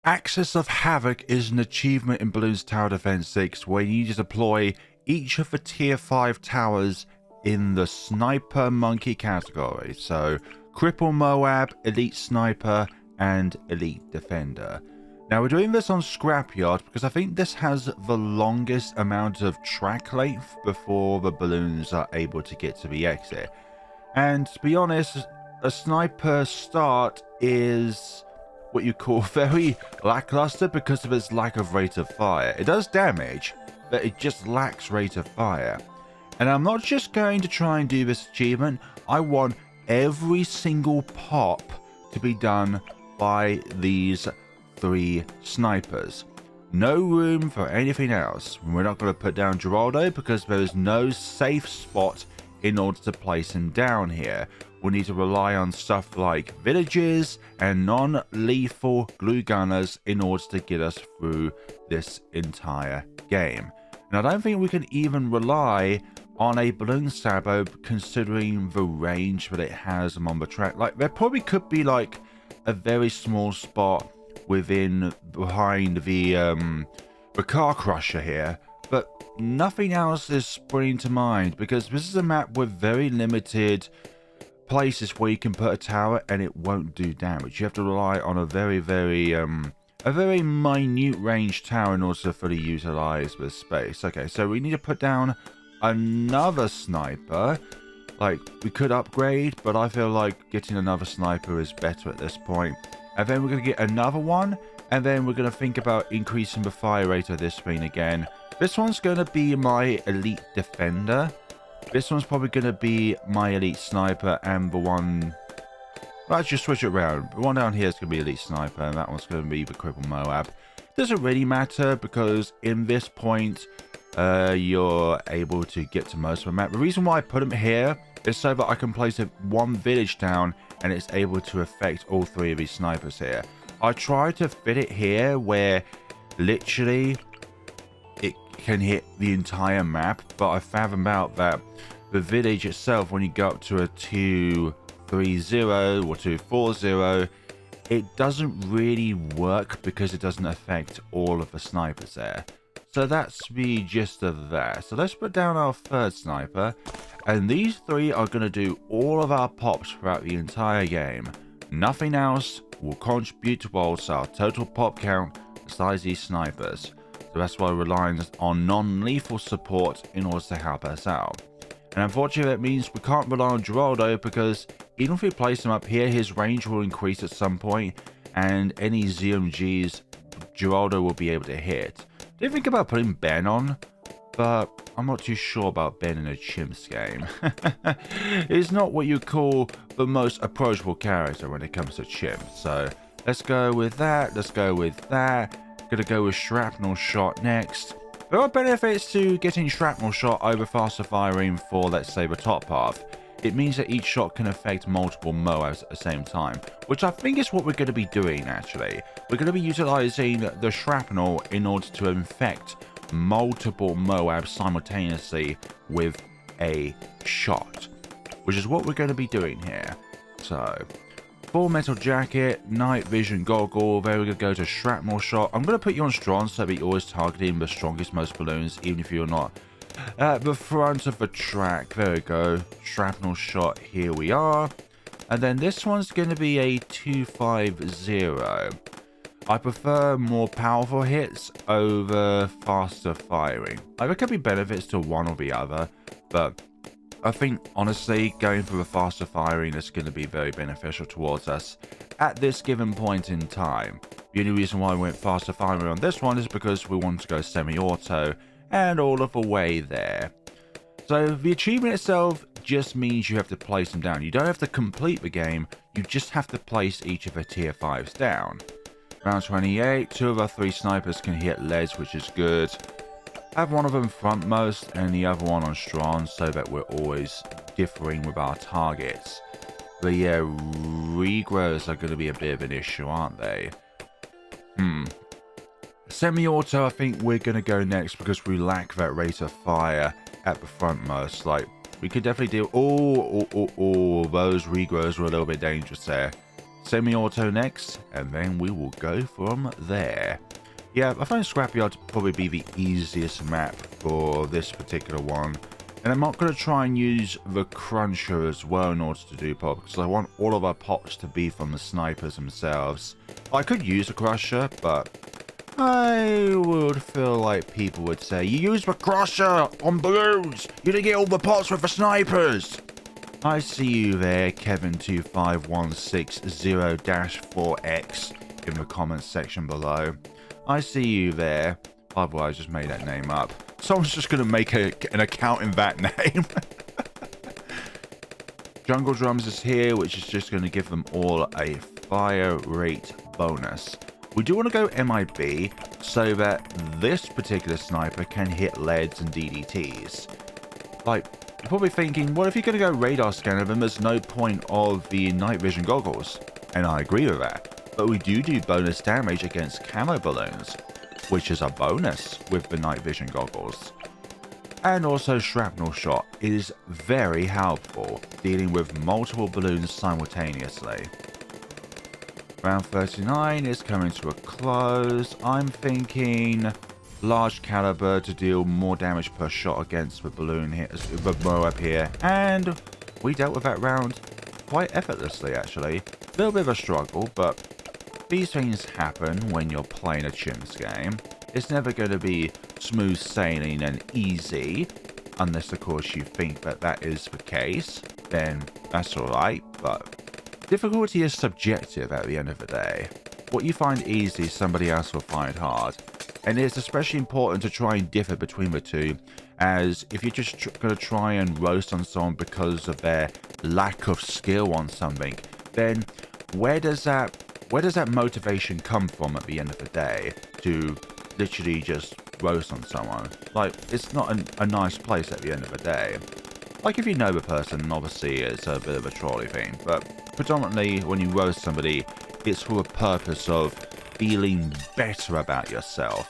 Axis of Havoc is an achievement in Bloons Tower Defense 6 where you need to deploy each of the tier 5 towers in the Sniper Monkey category. So Cripple, MOAB, Elite Sniper, and Elite Defender. Now we're doing this on Scrapyard because I think this has the longest amount of track length before the balloons are able to get to the exit. And to be honest, a sniper start is what you call very lackluster because of its lack of rate of fire. It does damage, but it just lacks rate of fire. And I'm not just going to try and do this achievement, I want every single pop to be done by these 3 snipers. No room for anything else. We're not going to put down Geraldo because there is no safe spot in order to place him down here. We'll need to rely on stuff like villages and non-lethal glue gunners in order to get us through this entire game. And I don't think we can even rely on a balloon Sabo considering the range that it has on the track. Like, there probably could be like a very small spot behind the car crusher here, but nothing else is springing to mind because this is a map with very limited places where you can put a tower and it won't do damage. You have to rely on a very minute range tower in order to fully utilize the space. Okay, so we need to put down another sniper. Like, we could upgrade, but I feel like getting another sniper is better at this point. And then we're going to get another one, and then we're going to think about increasing the fire rate of this thing again. This one's going to be my elite defender. This one's probably going to be my elite sniper, and the one... Let's just switch it around. The one down here is going to be elite sniper, and that one's going to be the Cripple MOAB. Doesn't really matter, because in this point, you're able to get to most of the map. The reason why I put them here is so that I can place one village down, and it's able to affect all 3 of these snipers here. I tried to fit it here, where literally it can hit the entire map, but I found out that the village itself, when you go up to a 230 or 240, it doesn't really work because it doesn't affect all of the snipers there. So that's the gist of that. So let's put down our 3rd sniper, and these 3 are going to do all of our pops throughout the entire game. Nothing else will contribute towards our total pop count besides these snipers. So that's why we're relying on non-lethal support in order to help us out. And unfortunately that means we can't rely on Geraldo because even if we place him up here, his range will increase at some point, and any ZMGs Geraldo will be able to hit. I did think about putting Ben on, but I'm not too sure about Ben in a CHIMPS game. He's not what you call the most approachable character when it comes to CHIMPS. So let's go with that. Let's go with that. Gonna go with Shrapnel Shot next. There are benefits to getting Shrapnel Shot over faster firing for, let's say, the top path. It means that each shot can affect multiple MOABs at the same time, which I think is what we're going to be doing actually. We're going to be utilizing the shrapnel in order to infect multiple MOABs simultaneously with a shot, which is what we're going to be doing here. So, full metal jacket, night vision goggle, there we're going to go to shrapnel shot. I'm going to put you on strong so that you're always targeting the strongest, most balloons, even if you're not at the front of the track. There we go. Shrapnel shot, here we are. And then this one's going to be a 250. I prefer more powerful hits over faster firing. Like, there could be benefits to one or the other, but I think honestly going for the faster firing is going to be very beneficial towards us at this given point in time. The only reason why I went faster firing on this one is because we want to go semi-auto and all of the way there. So the achievement itself just means you have to place them down. You don't have to complete the game, you just have to place each of the tier 5s down. Round 28, 2 of our 3 snipers can hit leads, which is good. Have one of them frontmost and the other one on strong so that we're always differing with our targets. But yeah, regrows are going to be a bit of an issue, aren't they? Semi-auto, I think we're going to go next because we lack that rate of fire at the frontmost. Like, we could definitely deal... Oh, those regrows were a little bit dangerous there. semi-auto next, and then we will go from there. Yeah, I find Scrapyard to probably be the easiest map for this particular one. And I'm not going to try and use the Cruncher as well in order to do pop, because I want all of our pops to be from the snipers themselves. I could use a Crusher, but I would feel like people would say, you use the Crusher on Bloons! You didn't get all the pops with the snipers! I see you there, Kevin25160-4X, in the comments section below. I see you there. By the way, I just made that name up. Someone's just going to make an account in that name. Jungle Drums is here, which is just going to give them all a fire rate bonus. We do want to go MIB so that this particular sniper can hit leads and DDTs. Like, you're probably thinking, well, if you're going to go radar scanner, then there's no point of the night vision goggles. And I agree with that. But we do bonus damage against camo balloons, which is a bonus with the night vision goggles. And also shrapnel shot is very helpful, dealing with multiple balloons simultaneously. Round 39 is coming to a close. I'm thinking large caliber to deal more damage per shot against the balloon here, the MOAB here. And we dealt with that round quite effortlessly, actually. A little bit of a struggle, but these things happen when you're playing a CHIMPS game. It's never going to be smooth sailing and easy, unless of course you think that that is the case, then that's alright, but difficulty is subjective at the end of the day. What you find easy, somebody else will find hard. And it's especially important to try and differ between the two, as if you're just going to try and roast on someone because of their lack of skill on something, then where does that motivation come from at the end of the day to literally just roast on someone? Like, it's not a nice place at the end of the day. Like, if you know the person, obviously it's a bit of a trolley thing, but predominantly when you roast somebody, it's for the purpose of feeling better about yourself.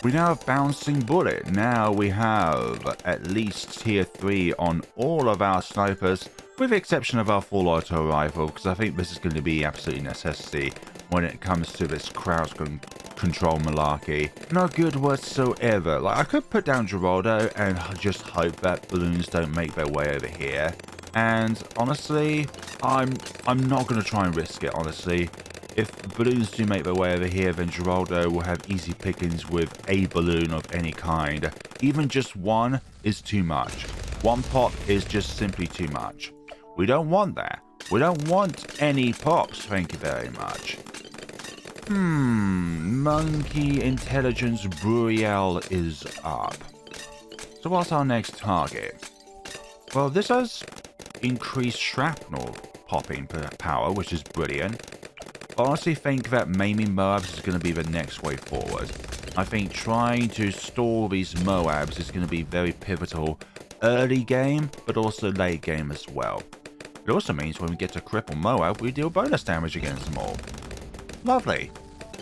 We now have Bouncing Bullet. Now we have at least tier 3 on all of our snipers, with the exception of our full auto rifle, because I think this is going to be absolutely necessity when it comes to this crowd control malarkey. Not good whatsoever. Like, I could put down Geraldo and just hope that balloons don't make their way over here. And honestly, I'm not going to try and risk it, honestly. If balloons do make their way over here, then Geraldo will have easy pickings with a balloon of any kind. Even just one is too much. One pop is just simply too much. We don't want that. We don't want any pops, thank you very much. Monkey Intelligence Boreal is up. So what's our next target? Well, this has increased shrapnel popping power, which is brilliant. I honestly think that maiming MOABs is going to be the next way forward. I think trying to stall these MOABs is going to be very pivotal early game, but also late game as well. It also means when we get to Cripple MOAB, we deal bonus damage against them all. Lovely.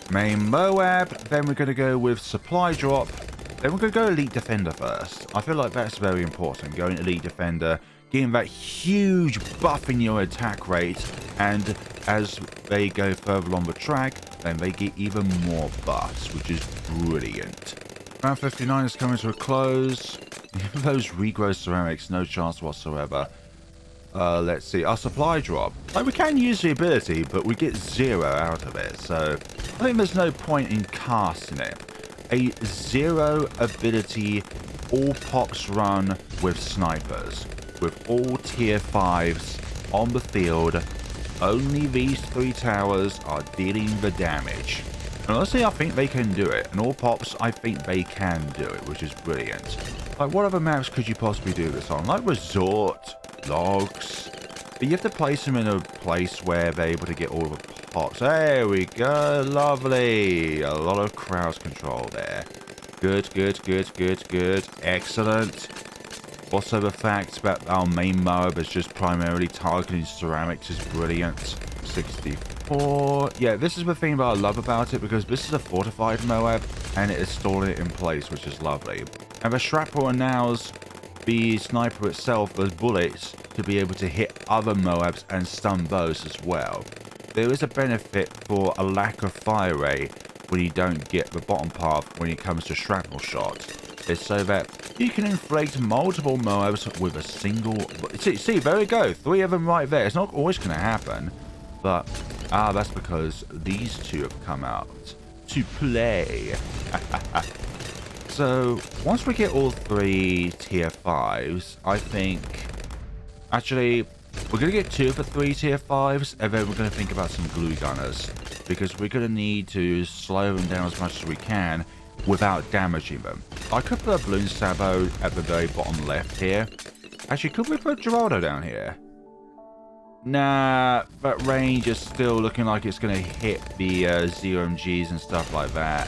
Main MOAB, then we're going to go with Supply Drop, then we're going to go Elite Defender first. I feel like that's very important, going Elite Defender, getting that huge buff in your attack rate, and as they go further along the track, then they get even more buffs, which is brilliant. Round 59 is coming to a close. Those regrowth ceramics, no chance whatsoever. Let's see, our Supply Drop. Like, we can use the ability, but we get 0 out of it, so I think there's no point in casting it. A 0 ability, all pops run with snipers, with all tier 5s on the field. Only these 3 towers are dealing the damage. And honestly, I think they can do it. And all pops, I think they can do it, which is brilliant. Like, what other maps could you possibly do this on? Like Resort, Logs. But you have to place them in a place where they're able to get all the pops. There we go. Lovely. A lot of crowd control there. Good, good, good, good, good. Excellent. Also, the fact that our main MOAB is just primarily targeting ceramics is brilliant. 64. Yeah, this is the thing that I love about it, because this is a fortified MOAB, and it is stalling it in place, which is lovely. And the shrapnel allows the sniper itself, those bullets, to be able to hit other MOABs and stun those as well. there is a benefit for a lack of fire rate when you don't get the bottom path when it comes to shrapnel shots. It's so that you can inflate multiple MOABs with a single... See, there we go. 3 of them right there. It's not always going to happen. But, that's because these 2 have come out to play. So, once we get all 3 tier 5s, I think... Actually, we're going to get 2 for 3 tier 5s, and then we're going to think about some glue gunners. Because we're going to need to slow them down as much as we can without damaging them. I could put a Bloons Sabo at the very bottom left here. Actually, could we put Geraldo down here? Nah, that range is still looking like it's going to hit the ZMGs and stuff like that.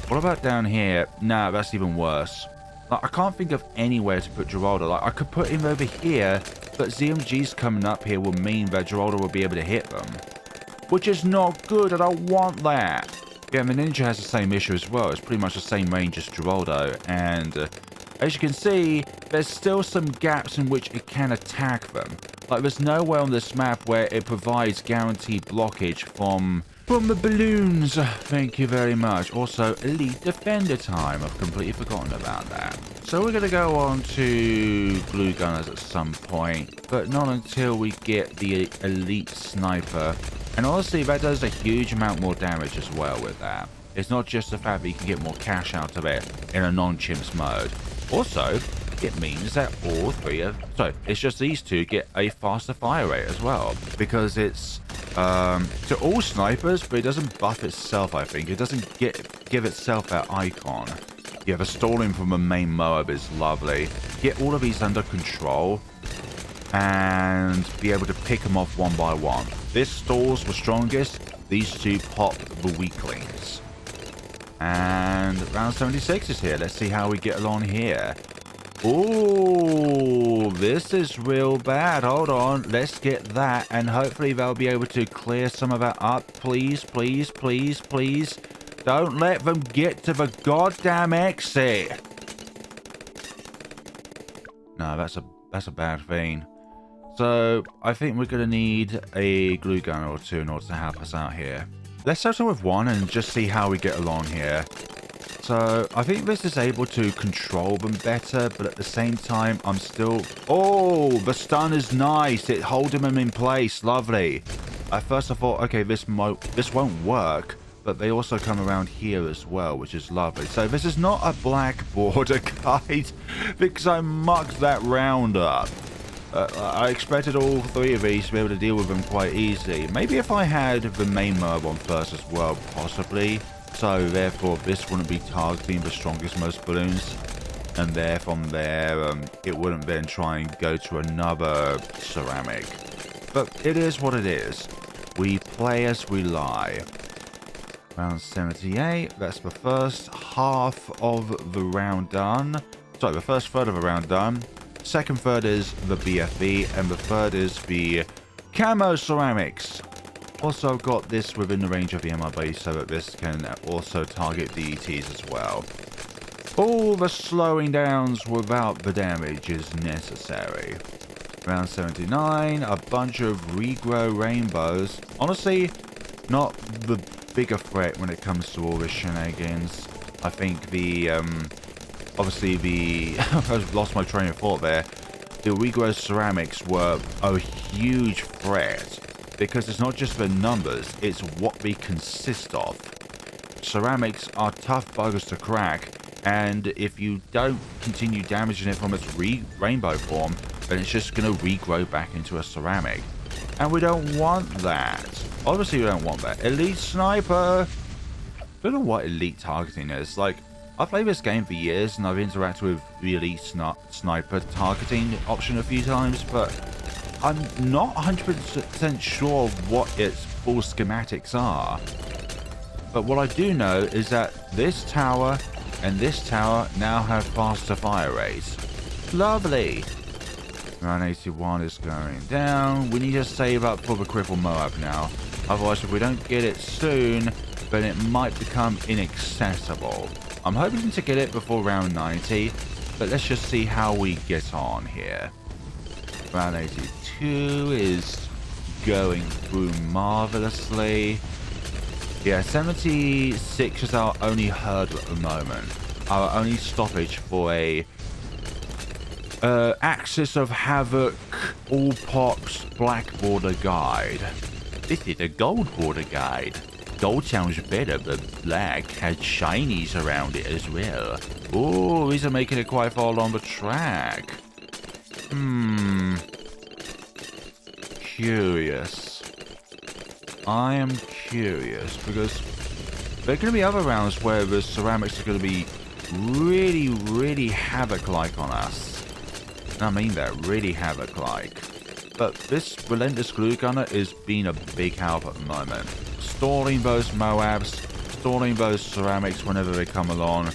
What about down here? Nah, that's even worse. Like, I can't think of anywhere to put Geraldo. Like, I could put him over here, but ZMGs coming up here will mean that Geraldo will be able to hit them. Which is not good. I don't want that. Yeah, and the Ninja has the same issue as well. It's pretty much the same range as Geraldo. And as you can see, there's still some gaps in which it can attack them. Like, there's nowhere on this map where it provides guaranteed blockage from the balloons. Thank you very much. Also, Elite Defender time. I've completely forgotten about that. So we're going to go on to glue gunners at some point, but not until we get the Elite Sniper. And honestly, that does a huge amount more damage as well with that. It's not just the fact that you can get more cash out of it in a non-chimps mode. Also, it means that all 3 of... So, it's just these 2 get a faster fire rate as well. Because it's to all snipers, but it doesn't buff itself, I think. It doesn't give itself that icon. Yeah, the stalling from the main MOAB is lovely. Get all of these under control and be able to pick them off one by one. This stalls the strongest. These 2 pop the weaklings. And round 76 is here. Let's see how we get along here. Ooh, this is real bad. Hold on. Let's get that. And hopefully they'll be able to clear some of that up. Please, please, please, please. Don't let them get to the goddamn exit. No, that's a bad thing. So, I think we're going to need a glue gunner or 2 in order to help us out here. Let's start with 1 and just see how we get along here. So, I think this is able to control them better, but at the same time, I'm still... Oh, the stun is nice. It holding them in place. Lovely. At first, I thought, okay, this won't work, but they also come around here as well, which is lovely. So, this is not a black border guide, because I mucked that round up. I expected all 3 of these to be able to deal with them quite easily. Maybe if I had the main MOAB on first as well, possibly. So, therefore, this wouldn't be targeting the strongest, most balloons. And there, from there, it wouldn't then try and go to another ceramic. But it is what it is. We play as we lie. Round 78. That's the first half of the round done. Sorry, the first third of the round done. Second third is the BFB, and the third is the camo ceramics. Also got this within the range of the MOAB so that this can also target DETs as well. All the slowing downs without the damage is necessary. Round 79, a bunch of regrow rainbows. Honestly, not the bigger threat when it comes to all the shenanigans. I think the obviously the I've lost my train of thought there. The regrow ceramics were a huge threat because it's not just the numbers, it's what they consist of. Ceramics are tough buggers to crack, and if you don't continue damaging it from its rainbow form, then it's just going to regrow back into a ceramic. And we don't want that. Obviously we don't want that. Elite Sniper! I don't know what elite targeting is. Like, I've played this game for years and I've interacted with the Elite Sniper targeting option a few times, but I'm not 100% sure what its full schematics are. But what I do know is that this tower and this tower now have faster fire rates. Lovely! Round 81 is going down. We need to save up for the Cripple MOAB now. Otherwise, if we don't get it soon, then it might become inaccessible. I'm hoping to get it before round 90, but let's just see how we get on here. Round 82 is going through marvelously. Yeah, 76 is our only hurdle at the moment. Our only stoppage for a Axis of Havoc All Pops Black Border Guide. This is a gold border guide. Gold sounds better, but black has shinies around it as well. Oh, these are making it quite far along the track. Curious. I am curious because there are going to be other rounds where the ceramics are going to be really, really Havoc-like on us. And I mean that, really Havoc-like. But this Relentless Glue Gunner is being a big help at the moment. Stalling those MOABs, stalling those ceramics whenever they come along,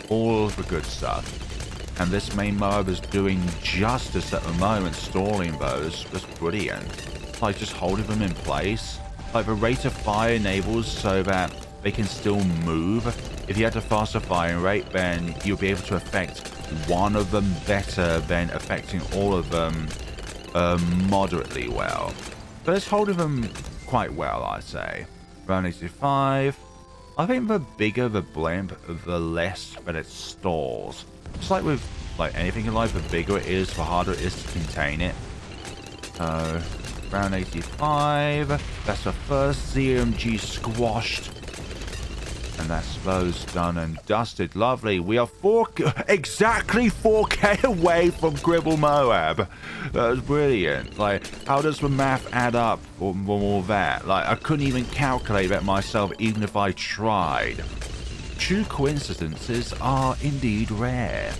all the good stuff. And this main MOAB is doing justice at the moment, stalling those. That's brilliant. Like just holding them in place. Like the rate of fire enables so that they can still move. If you had a faster firing rate, then you'll be able to affect one of them better than affecting all of them moderately well. But it's holding them quite well, I'd say. Round 85. I think the bigger the blimp, the less that it stalls. It's like with anything in life, the bigger it is, the harder it is to contain it. So, round 85. That's the first ZMG squashed. And that's those done and dusted. Lovely. We are exactly 4k away from Cripple MOAB. That was brilliant. Like, how does the math add up from all that? Like, I couldn't even calculate that myself, even if I tried. True coincidences are indeed rare,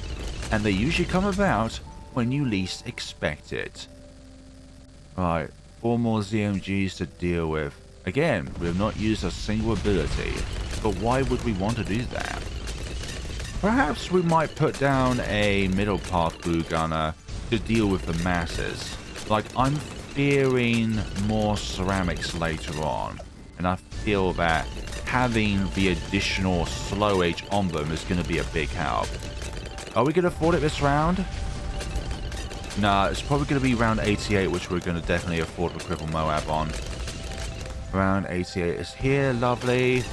and they usually come about when you least expect it. Right, 4 more ZMGs to deal with. Again, we have not used a single ability, but why would we want to do that? Perhaps we might put down a middle path glue gunner to deal with the masses. Like, I'm fearing more ceramics later on, and I feel that having the additional slow age on them is going to be a big help. Are we going to afford it this round? Nah, it's probably going to be round 88, which we're going to definitely afford the Cripple MOAB on. Round 88 is here, lovely.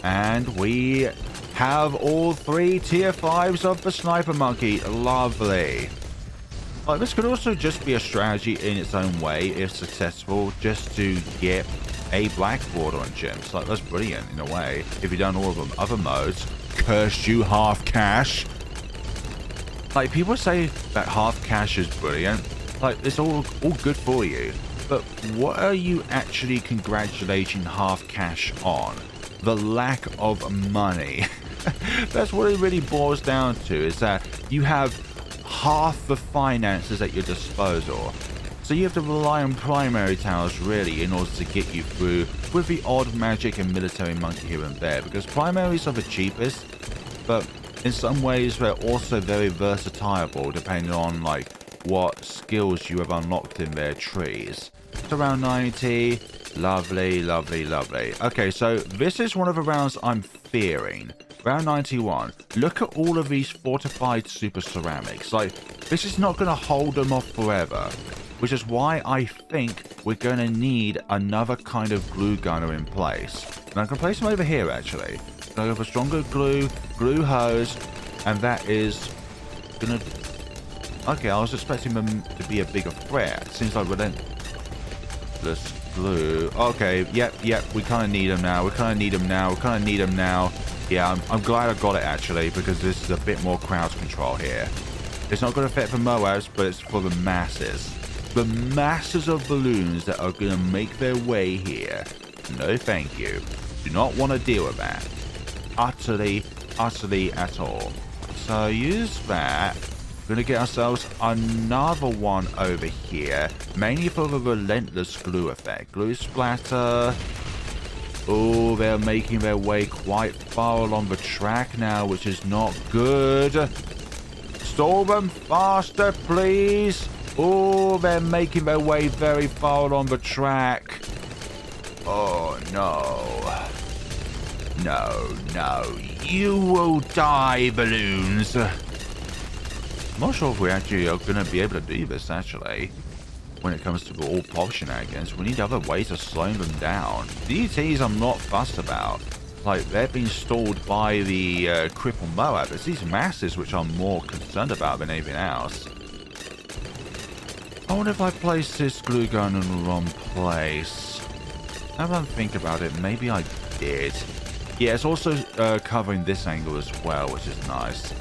And we have all 3 tier 5s of the Sniper Monkey, lovely. Like, this could also just be a strategy in its own way, if successful, just to get a black border on chimps. Like, that's brilliant in a way. If you've done all of them other modes, cursed you half cash. Like, people say that half cash is brilliant. Like, it's all good for you. But what are you actually congratulating half cash on? The lack of money. That's what it really boils down to, is that you have half the finances at your disposal. So you have to rely on primary towers really in order to get you through, with the odd magic and military monkey here and there, because primaries are the cheapest, but in some ways they're also very versatile depending on like what skills you have unlocked in their trees. It's around 90. Lovely, lovely, lovely. Okay, so this is one of the rounds I'm fearing. Round 91. Look at all of these fortified super ceramics. Like, this is not going to hold them off forever, which is why I think we're going to need another kind of glue gunner in place. And I'm going to place them over here, actually. So I have a stronger glue hose, and that is going to... Okay, I was expecting them to be a bigger threat. Seems like relentless glue. Okay, yep, we kind of need them now. Yeah, I'm glad I got it, actually, because this is a bit more crowd control here. It's not going to affect the MOABs, but it's for the masses. The masses of balloons that are going to make their way here. No thank you. Do not want to deal with that. Utterly at all. So use that. We're going to get ourselves another one over here. Mainly for the relentless glue effect. Glue splatter. Oh, they're making their way quite far along the track now, which is not good. Stall them faster, please. Oh, they're making their way very far along the track. Oh, no. No. You will die, balloons. I'm not sure if we actually are going to be able to do this, actually. when it comes to all pop shenanigans. We need other ways of slowing them down. DDTs I'm not fussed about. Like, they're being stalled by the Cripple MOAB. It's these masses which I'm more concerned about than anything else. I wonder if I place this glue gun in the wrong place. Now that I think about it, maybe I did. Yeah, it's also covering this angle as well, which is nice.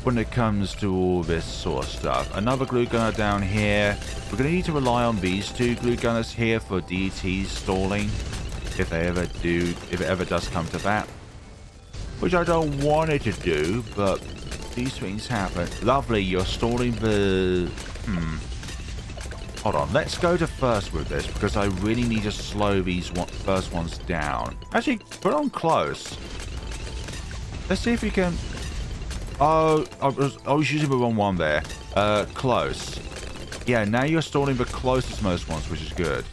When it comes to all this sort of stuff. Another glue gunner down here. We're going to need to rely on these two glue gunners here for DTs stalling. If it ever does come to that. Which I don't want it to do, but these things happen. Lovely, you're stalling the... Hold on, let's go to first with this, because I really need to slow these first ones down. Actually, put on close. Let's see if we can... Oh, I was using the wrong one there. Close. Yeah, now you're stalling the closest most ones, which is good.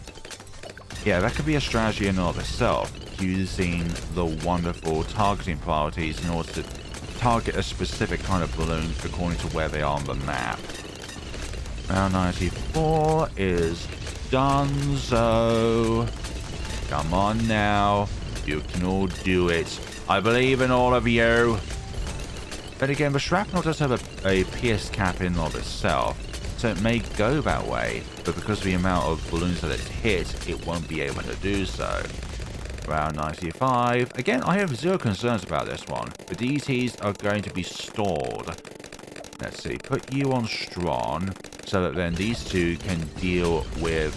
Yeah, that could be a strategy in and of itself, using the wonderful targeting priorities in order to target a specific kind of balloon according to where they are on the map. Round 94 is done, so come on now, you can all do it. I believe in all of you. But again, the shrapnel does have a PS cap in and of itself. So it may go that way, but because of the amount of balloons that it's hit, it won't be able to do so. Round 95. Again, I have zero concerns about this one. The DTs are going to be stalled. Let's see, put you on strong, so that then these two can deal with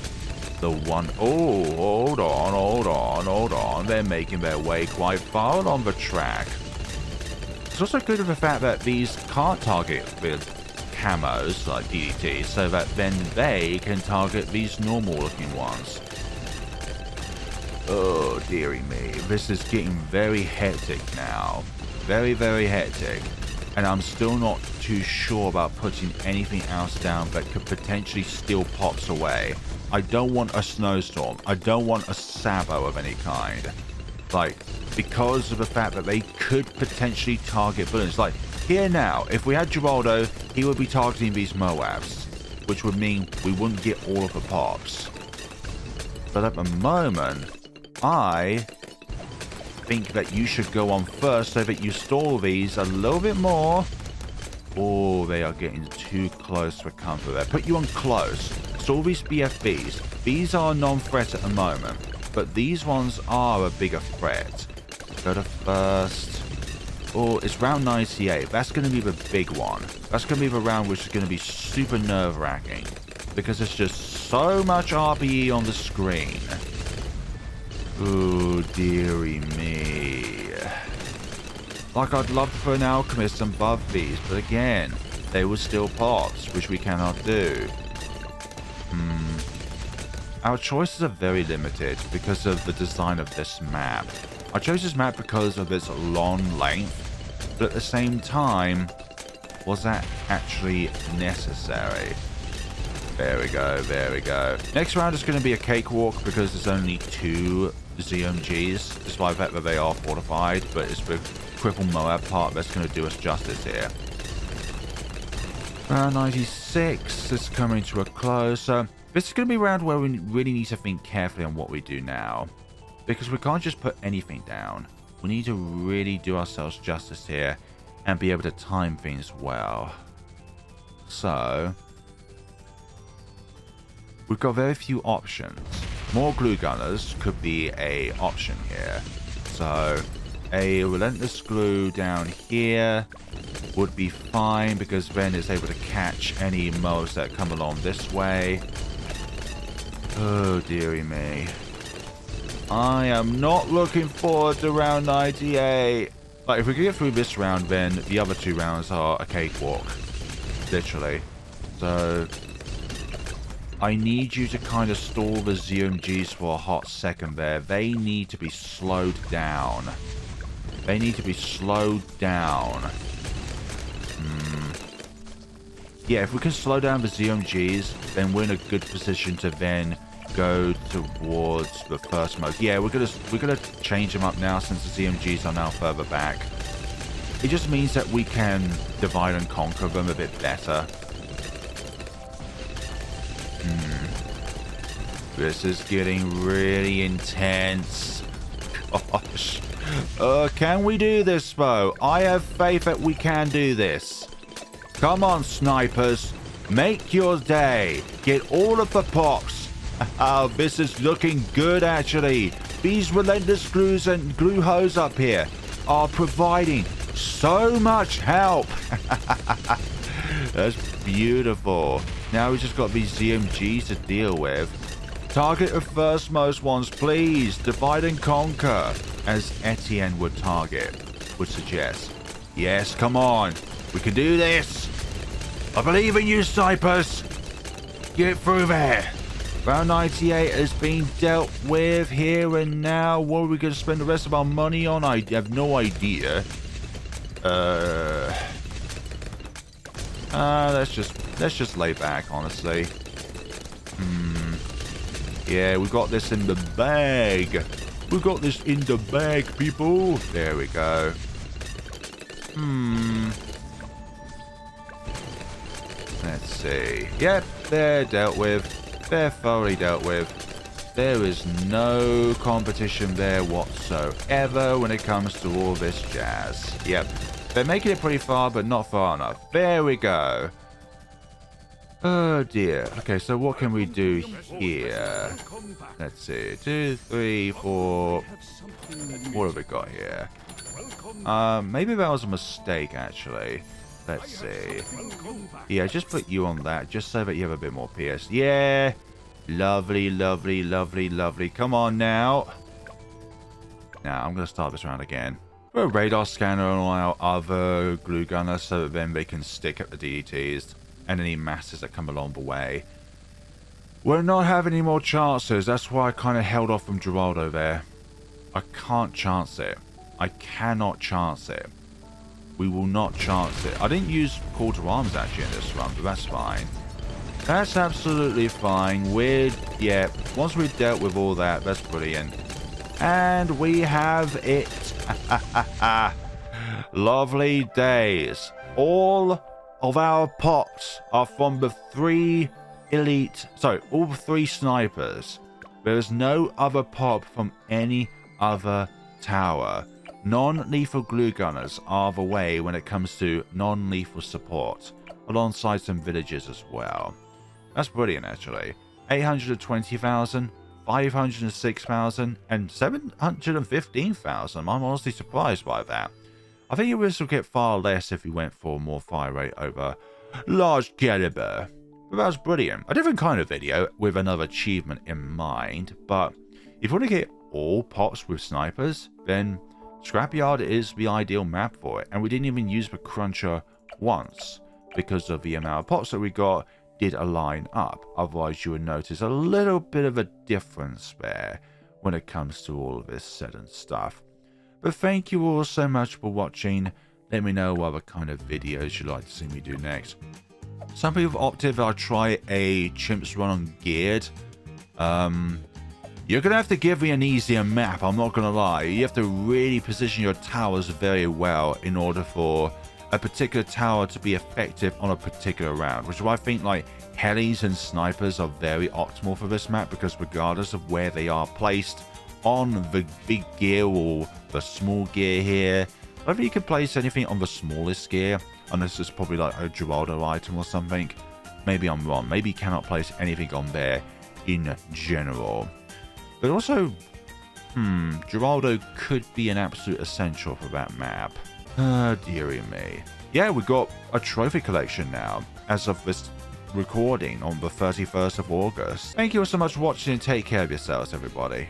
the one... Oh, hold on. They're making their way quite far along the track. It's also good with the fact that these can't target with camos like DDTs, so that then they can target these normal looking ones. Oh dearie me, this is getting very hectic now. Very, very hectic. And I'm still not too sure about putting anything else down that could potentially steal pops away. I don't want a snowstorm. I don't want a Sabo of any kind. Like, because of the fact that they could potentially target balloons. Like, here now, if we had Geraldo, he would be targeting these MOABs, which would mean we wouldn't get all of the pops. But at the moment, I think that you should go on first so that you stall these a little bit more. Oh, they are getting too close for comfort there. Put you on close. Stall these BFBs. These are non-threat at the moment, but these ones are a bigger threat. Go to first. Oh, it's round 98. That's going to be the big one. That's going to be the round which is going to be super nerve-wracking, because there's just so much RPE on the screen. Oh, dearie me. Like, I'd love to put an alchemist above these, but again, they will steal pops, which we cannot do. Our choices are very limited because of the design of this map. I chose this map because of its long length, but at the same time, was that actually necessary? There we go, there we go. Next round is going to be a cakewalk because there's only 2 ZMGs, despite the fact that they are fortified, but it's the Cripple MOAB part that's going to do us justice here. Round 96 is coming to a close. This is going to be a round where we really need to think carefully on what we do now, because we can't just put anything down. We need to really do ourselves justice here and be able to time things well. So, we've got very few options. More glue gunners could be a option here. So, a relentless glue down here would be fine, because then it's able to catch any MOABs that come along this way. Oh, dearie me. I am not looking forward to round 98. Like, if we can get through this round, then the other 2 rounds are a cakewalk. Literally. So, I need you to kind of stall the ZMGs for a hot second there. They need to be slowed down. They need to be slowed down. Yeah, if we can slow down the ZMGs, then we're in a good position to then go towards the first mode. Yeah, we're gonna change them up now since the ZMGs are now further back. It just means that we can divide and conquer them a bit better. This is getting really intense. Gosh. Can we do this, Spo? I have faith that we can do this. Come on, snipers. Make your day. Get all of the pops. Oh, this is looking good, actually. These relentless glues and glue hose up here are providing so much help. That's beautiful. Now we just got these ZMGs to deal with. Target the first most ones, please. Divide and conquer, as Etienne would suggest. Yes, come on. We can do this. I believe in you, snipers. Get through there. Round 98 has been dealt with here and now. What are we going to spend the rest of our money on? I have no idea. Let's just lay back, honestly. Yeah, we got this in the bag. We got this in the bag, people. There we go. Let's see. Yep, they're dealt with. They're thoroughly dealt with. There is no competition there whatsoever when it comes to all this jazz. Yep, they're making it pretty far, but not far enough. There we go. Oh dear. Okay, so what can we do here? Let's see. 2, 3, 4. What have we got here? Maybe that was a mistake, actually. Let's see. Yeah, just put you on that, just so that you have a bit more PS. Yeah. Lovely, lovely, lovely, lovely. Come on now. Now, I'm going to start this round again. Put a radar scanner on our other glue gunner so that then they can stick at the DDTs and any masses that come along the way. We're not having any more chances. That's why I kind of held off from Geraldo there. I can't chance it. I cannot chance it. We will not chance it. I didn't use call to arms actually in this run, but that's fine. That's absolutely fine. Yeah, once we've dealt with all that, that's brilliant. And we have it. Lovely days. All of our pops are from the all 3 snipers. There is no other pop from any other tower. Non-lethal glue gunners are the way when it comes to non-lethal support, alongside some villages as well. That's brilliant, actually. 820,000, 506,000, and 715,000. I'm honestly surprised by that. I think this will get far less if we went for more fire rate over large caliber. But that was brilliant. A different kind of video with another achievement in mind, but if you want to get all pops with snipers, then Scrapyard is the ideal map for it, and we didn't even use the cruncher once because of the amount of pops that we got did align up. Otherwise you would notice a little bit of a difference there when it comes to all of this said and stuff. But thank you all so much for watching. Let me know what other kind of videos you'd like to see me do next. Some people have opted that I try a chimps run on geared. You're going to have to give me an easier map, I'm not going to lie. You have to really position your towers very well in order for a particular tower to be effective on a particular round. Which is why I think like helis and snipers are very optimal for this map, because regardless of where they are placed on the big gear or the small gear here, I don't think you can place anything on the smallest gear, unless it's probably like a Geraldo item or something. Maybe I'm wrong. Maybe you cannot place anything on there in general. But also, Geraldo could be an absolute essential for that map. Dearie me. Yeah, we got a trophy collection now, as of this recording on the 31st of August. Thank you all so much for watching, and take care of yourselves, everybody.